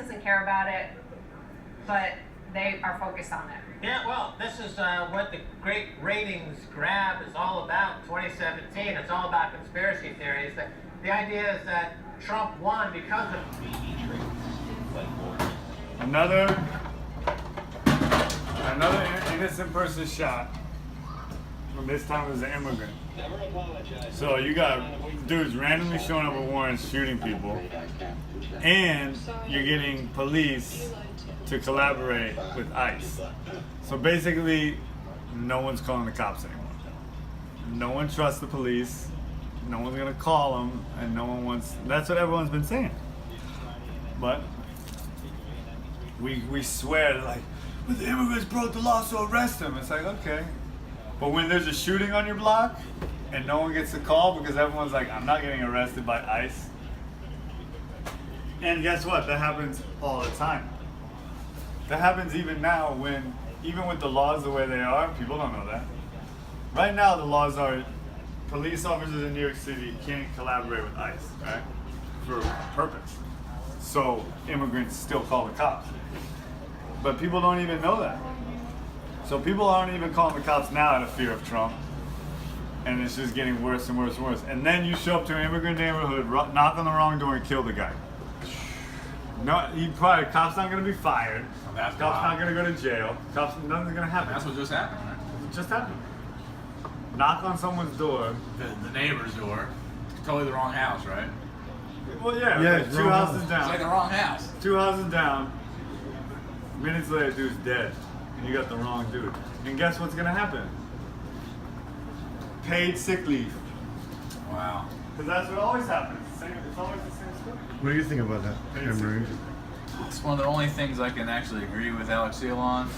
doesn't care about it, but they are focused on it. Yeah, well, this is what the great ratings grab is all about. 2017, it's all about conspiracy theories. The idea is that Trump won because of another innocent person shot. From this time it was an immigrant. So you got dudes randomly showing up with warrants shooting people, and you're getting police to collaborate with ICE. So basically, no one's calling the cops anymore. No one trusts the police. No one's gonna call them, and no one wants. That's what everyone's been saying. But we swear like, but the immigrants broke the law, so arrest them. It's like, okay. But when there's a shooting on your block and no one gets a call because everyone's like, I'm not getting arrested by ICE. And guess what? That happens all the time. That happens even now even with the laws the way they are, people don't know that. Right now the laws are police officers in New York City can't collaborate with ICE, right? For a purpose. So immigrants still call the cops. But people don't even know that. So people aren't even calling the cops now out of fear of Trump. And it's just getting worse and worse and worse. And then you show up to an immigrant neighborhood, knock on the wrong door and kill the guy. No, cops not gonna be fired. Cops not gonna go to jail. Nothing's gonna happen. That's what just happened, right? It just happened. Knock on someone's door. The neighbor's door. Totally the wrong house, right? Well, yeah, Yeah, two houses down. It's like the wrong house. 2 houses down. Minutes later, dude's dead. And you got the wrong dude. And guess what's gonna happen? Paid sick leave. Wow. Because that's what always happens. It's always the same story. What do you think about that, Emery? It's one of the only things I can actually agree with Alex Seal on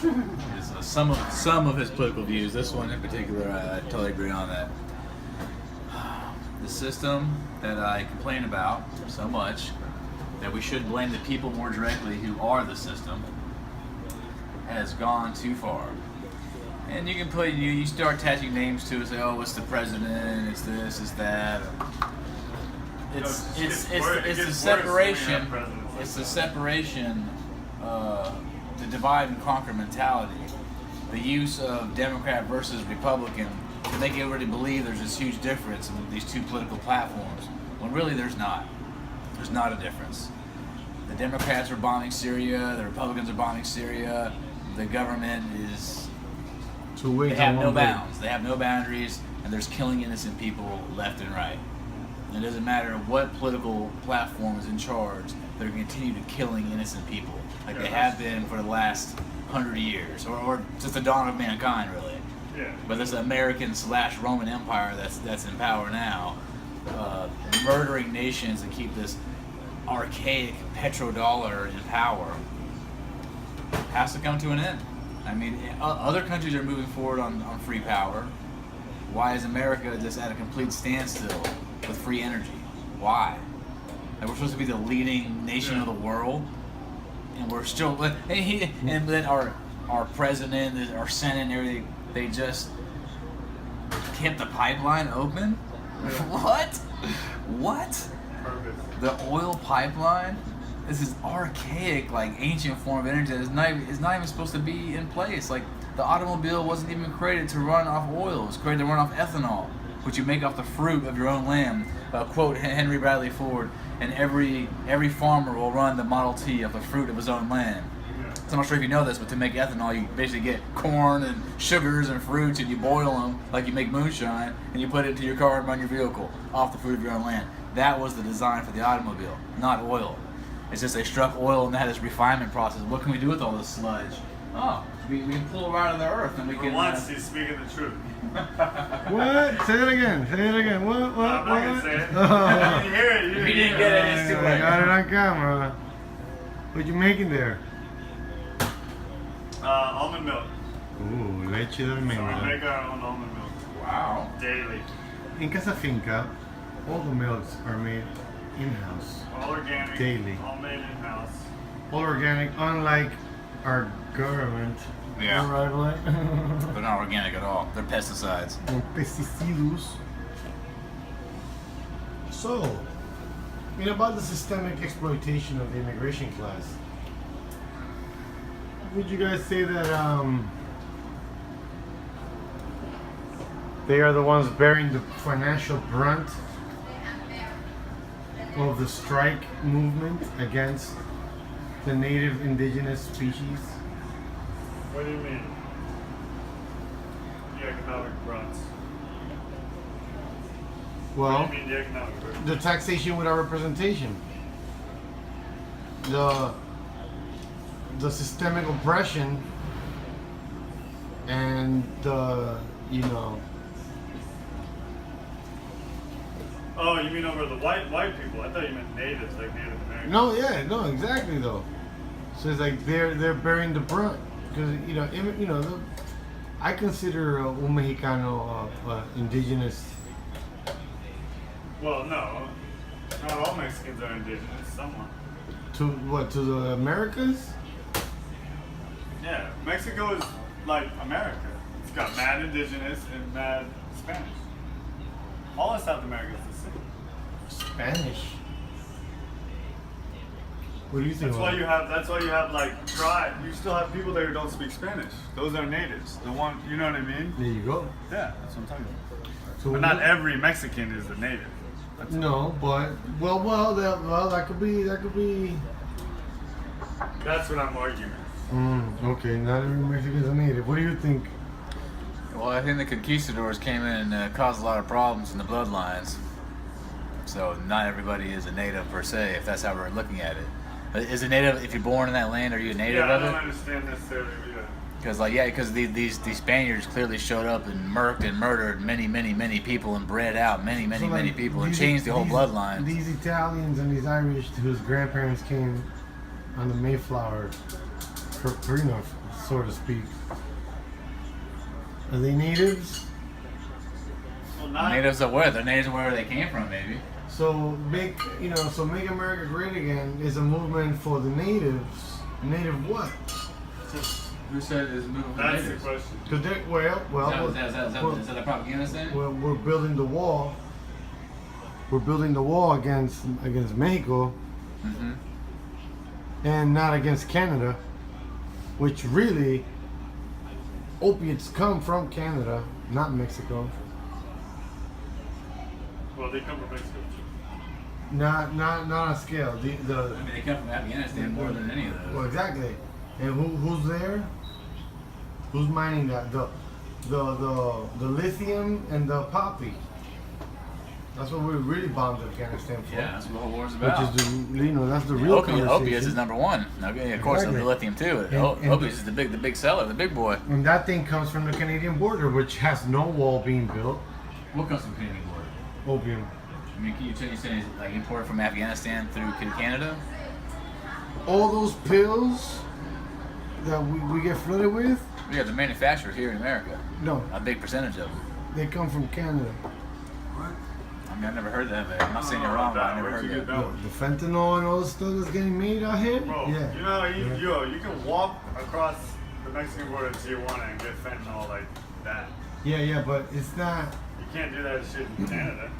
is some of his political views. This one in particular, I totally agree on that. The system that I complain about so much, that we should blame the people more directly who are the system, has gone too far. And you can put, you start attaching names to it, say, oh, it's the president, it's this, it's that. It's the separation. It's the separation, the divide and conquer mentality. The use of Democrat versus Republican to make everybody believe there's this huge difference in these two political platforms, when really there's not. There's not a difference. The Democrats are bombing Syria, the Republicans are bombing Syria, the government is... They have no bounds, they have no boundaries, and there's killing innocent people left and right. It doesn't matter what political platform is in charge, they're going to continue to killing innocent people, like they have been for the last 100 years, or since the dawn of mankind, really. Yeah. But this American/Roman Empire that's in power now, murdering nations and keep this archaic petrodollar in power, has to come to an end. I mean, other countries are moving forward on free power. Why is America just at a complete standstill with free energy? Why? And we're supposed to be the leading nation of the world, and we're still. And then our president, our Senate, and everything, they just kept the pipeline open. What? What? Perfect. The oil pipeline? This is archaic, like ancient form of energy that is not even supposed to be in place. Like the automobile wasn't even created to run off oil; it was created to run off ethanol, which you make off the fruit of your own land. Quote Henry Bradley Ford, and every farmer will run the Model T off the fruit of his own land. So I'm not sure if you know this, but to make ethanol, you basically get corn and sugars and fruits, and you boil them like you make moonshine, and you put it into your car and run your vehicle off the fruit of your own land. That was the design for the automobile, not oil. It's just they struck oil and they had this refinement process. What can we do with all this sludge? Oh, we can pull it right out of the earth and we can... For once, he's speaking the truth. What? Say it again. Say it again. What? I'm not going to say it. Oh. You hear it. If you didn't get it, it's too I late. got it on camera. What you making there? Almond milk. Ooh, leche de So we make almendra. our own almond milk. Wow. Daily. In Casa Finca, all the milks are made in-house. All organic. Daily. All made in-house. All organic, unlike our government. Yeah. All right, They're not organic at all. They're pesticides. Con pesticidos. So, about the systemic exploitation of the immigration class, would you guys say that they are the ones bearing the financial brunt of the strike movement against the native indigenous species? What do you mean? The economic grunts. Well, What do you mean the economic grunts? the taxation without representation, the systemic oppression, and the Oh, you mean over the white people? I thought you meant natives, like Native Americans. no, exactly though. So it's like they're bearing the brunt because I consider un mexicano indigenous. Well, no. Not all Mexicans are indigenous. Someone. To what? To the Americas? Yeah, Mexico is like America. It's got mad indigenous and mad Spanish. All of South America is the same. Spanish. What do you think? That's why you have. That's why you have like tribe. You still have people there who don't speak Spanish. Those are natives. The one, you know what I mean? There you go. Yeah, that's what I'm talking about. So But not every Mexican is a native. That's No, but that could be. That's what I'm arguing. Okay, not every Mexican is a native. What do you think? Well, I think the conquistadors came in and caused a lot of problems in the bloodlines. So not everybody is a native per se, if that's how we're looking at it. Is a native, if you're born in that land, are you a native Yeah, I of don't it? understand necessarily. Because these Spaniards clearly showed up and murked and murdered many people and bred out many people and changed the whole bloodline. These Italians and these Irish whose grandparents came on the Mayflower, for so to speak. Are they natives? Well, not. Natives of where? They're natives of where they came from, maybe. So make America Great Again is a movement for the natives. Native what? Who said it's a movement for That's the natives? question. Cause they Is that a propaganda thing? we're building the wall. We're building the wall against Mexico, Mm-hmm. and not against Canada, which really opiates come from Canada, not Mexico. Well, they come from Mexico too. Not on scale. I mean, they come from Afghanistan more than any of those. Well, exactly. And who's there? Who's mining that? The lithium and the poppy. That's what we really bombed Afghanistan for. Yeah, that's what the whole war's about. Which is that's the real conversation. Opiates is number one. Okay, of course, Exactly. the lithium too. And- Opiates is the big seller, the big boy. And that thing comes from the Canadian border, which has no wall being built. What comes from Canadian border? Opium. I mean, you're saying it's like imported from Afghanistan through Canada? All those pills that we get flooded with, We have the manufacturers here in America. no, A big percentage of them. they come from Canada. I mean, I've never heard that of it. I'm not saying you're wrong, but I never Where'd you heard get that. that? The fentanyl and all the stuff that's getting made out here. Bro, Yeah. you know, Yeah. you can walk across the Mexican border to Tijuana and get fentanyl like that. Yeah, but it's not. You can't do that shit in Canada.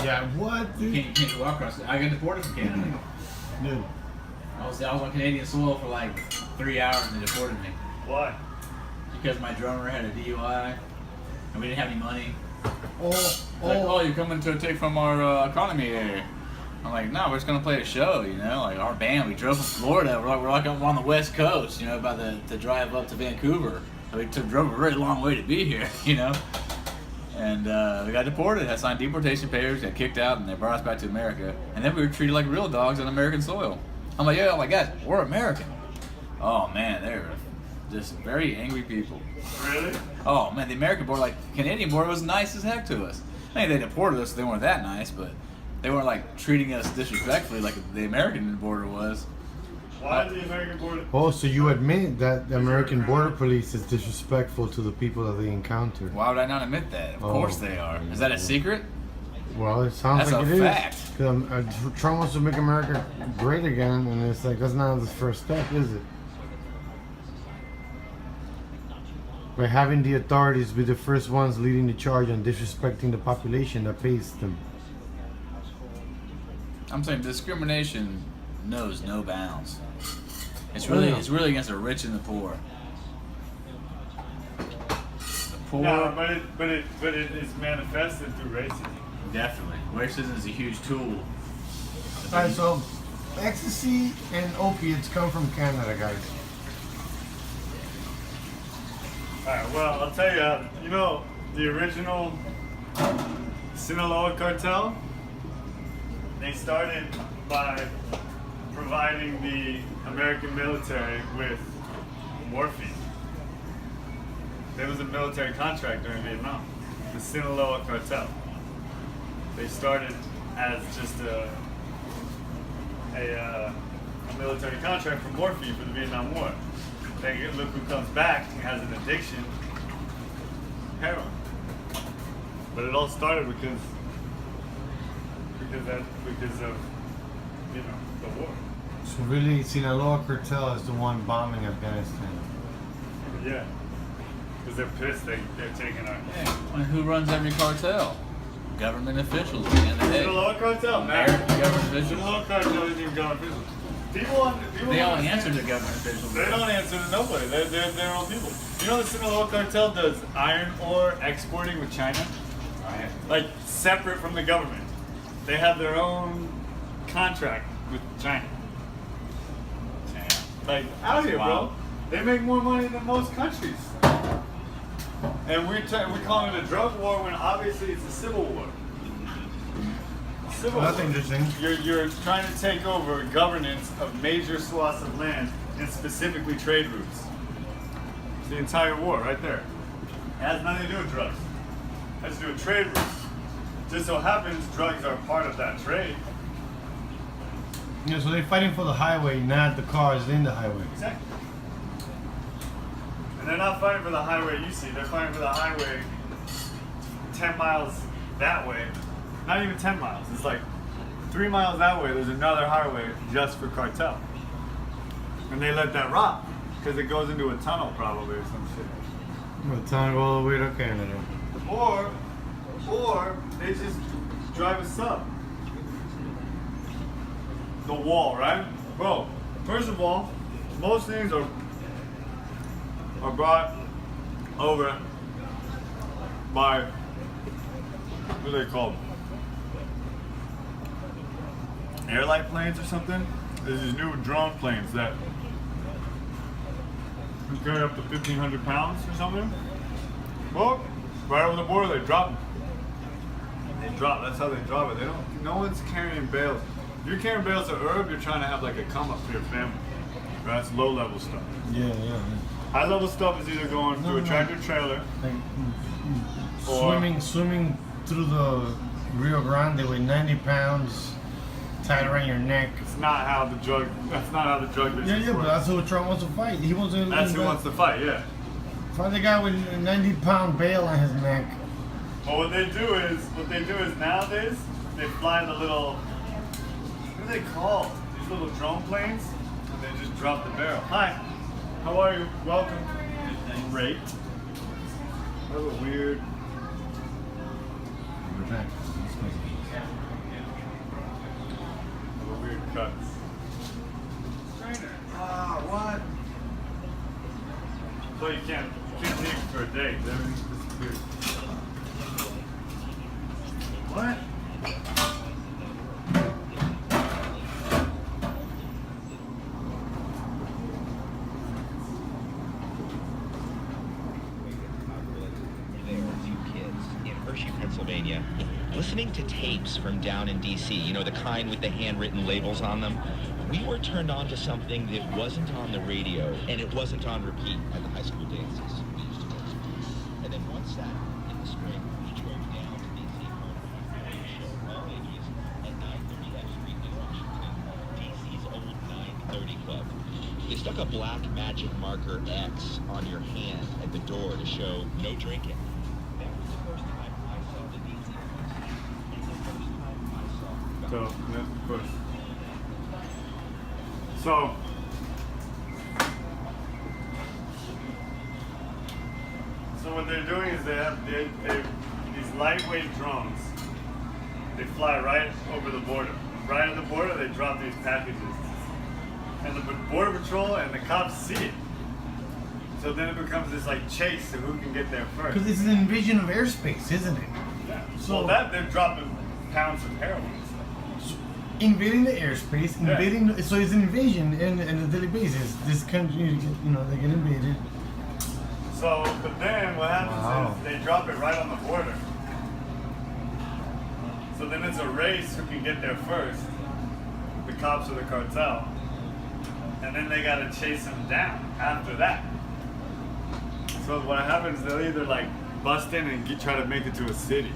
Yeah, what? You Dude? can't walk across it. I got deported from Canada. Dude, I was on Canadian soil for like 3 hours and they deported me. Why? Because my drummer had a DUI and we didn't have any money. all, Oh, you're coming to take from our economy here. I'm like, no, we're just gonna play a show, like our band. We drove from Florida. We're like on the West Coast, about to drive up to Vancouver. We drove a very long way to be here, And we got deported, had signed deportation papers, got kicked out, and they brought us back to America. And then we were treated like real dogs on American soil. I'm like, yeah, guys, we're American. Oh man, they were just very angry people. Really? Oh man, the American border, like Canadian border, was nice as heck to us. I mean, they deported us, so they weren't that nice, but they weren't like treating us disrespectfully like the American border was. Why is the American border? Oh, so you admit that the American border police is disrespectful to the people that they encounter? Why would I not admit that? Of course they are. Is that a secret? Well, it sounds That's like a it is. fact. 'Cause, Trump wants to make America great again, and it's like that's not the first step, is it? By having the authorities be the first ones leading the charge on disrespecting the population that pays them. I'm saying discrimination knows no bounds. It's Oh, really yeah. it's really against the rich and the poor. The poor, No, but it is manifested through racism. definitely. Racism is a huge tool. Alright, so ecstasy and opiates come from Canada, guys. Alright, well, I'll tell you, you know, the original Sinaloa cartel, they started by providing the American military with morphine. There was a military contract during Vietnam, the Sinaloa cartel. They started as just a military contract for morphine for the Vietnam War. Then look who comes back and has an addiction, heroin. But it all started because of you know the war. So really, Sinaloa cartel is the one bombing Afghanistan. Yeah, because they're pissed they're taking our And who runs every cartel? Government officials at the end of the day. Sinaloa cartel, man. American government officials. Sinaloa cartel isn't even government officials. People They don't only understand. answer to government officials. They don't answer to nobody. They're their own people. You know the Sinaloa cartel does iron ore exporting with China? Like separate from the government. They have their own contract with China. Like out here, wild. bro. They make more money than most countries. And we're calling it a drug war when obviously it's a civil war. Civil That's war. interesting. You're trying to take over governance of major swaths of land and specifically trade routes. It's the entire war right there. It has nothing to do with drugs. It has to do with trade routes. Just so happens drugs are part of that trade. Yeah, so they're fighting for the highway, not the cars in the highway. Exactly. And they're not fighting for the highway you see. They're fighting for the highway 10 miles that way. Not even 10 miles. It's like 3 miles that way, there's another highway just for cartel. And they let that rock because it goes into a tunnel probably or some shit. We're telling you all the way to Canada. Or they just drive a sub. The wall, right? Bro, first of all, most things are brought over by, what are they called? Airlight planes or something? There's these new drone planes that can carry up to 1,500 pounds or something. Well, right over the border they drop them. They drop, that's how they drop it. They don't, no one's carrying bales. If you're carrying bales of herb, you're trying to have like a come up for your family. That's low level stuff. Yeah. High level stuff is either going No, to a no. tractor trailer. Like Or- swimming through the Rio Grande with 90 pounds tied around your neck. It's not how the drug. That's not how the drug business Yeah, but works. that's who Trump wants to fight. He wants to. That's who wants to fight. Yeah. fight the guy with a 90-pound bale on his neck. But what they do is nowadays they fly the little. What are they called? These little drone planes, and they just drop the barrel. Hi, how are you? Welcome. Great. That was a weird. A weird cut. Trainer. Ah, what? So you can't leave for a day. Everything's disappeared. What? There were a few kids in Hershey, Pennsylvania, listening to tapes from down in D.C., you know, the kind with the handwritten labels on them. We were turned on to something that wasn't on the radio, and it wasn't on repeat at the high school dances we used to go to. And then one Saturday in the spring, we drove down to D.C. for a variety show, all ages, at 930 F Street in Washington, D.C.'s old 930 Club. They stuck a black magic marker X on your hand at the door to show no drinking. That was the first time I saw the D.C. and the first time I saw So, yeah, of course. So, what they're doing is they have these lightweight drones. They fly right over the border. Right at the border, they drop these packages. and the border patrol and the cops see it. So then it becomes this like chase to who can get there first. Because it's an invasion of airspace, isn't it? Yeah. So- Well, that they're dropping pounds of heroin. Invading the airspace, Yeah. so it's an invasion on a daily basis. This country, they get invaded. So, but then what happens Wow. is they drop it right on the border. So then it's a race who can get there first, the cops or the cartel. And then they gotta chase them down after that. So what happens, they'll either like bust in and try to make it to a city,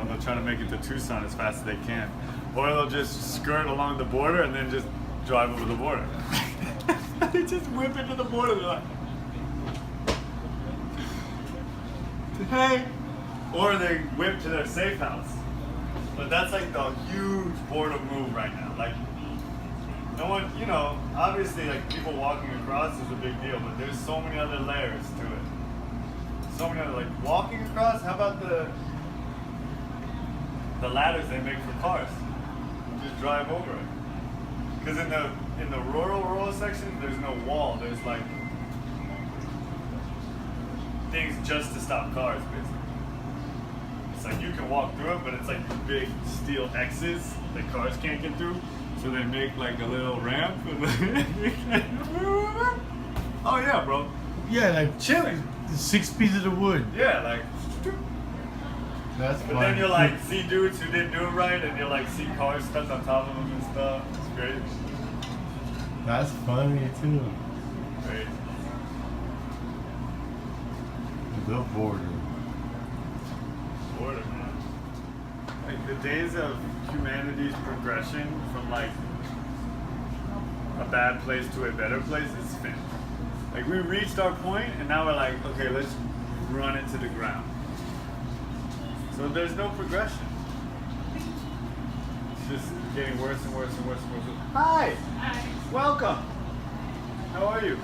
they'll try to make it to Tucson as fast as they can. Or they'll just skirt along the border and then just drive over the border. They just whip into the border, they're like, hey! Or they whip to their safe house. But that's like the huge border move right now. Like, no one, obviously like people walking across is a big deal, but there's so many other layers to it. So many other, like walking across, how about the ladders they make for cars? Just drive over it. Because in the rural section, there's no wall. There's like things just to stop cars, basically. It's like you can walk through it, but it's like big steel X's that cars can't get through. So they make like a little ramp. Oh yeah, bro. Yeah, like Chilling. 6 pieces of wood. Yeah, like. That's But then you'll like see dudes who didn't do it right, and you'll like see cars stuck on top of them and stuff. It's crazy. That's funny too. Crazy. The border. Border, man. Like the days of humanity's progression from like a bad place to a better place is finished. Like we reached our point, and now we're like, okay, let's run it to the ground. So there's no progression. It's just getting worse and worse and worse and worse. Hi. Hi. Welcome. How are you?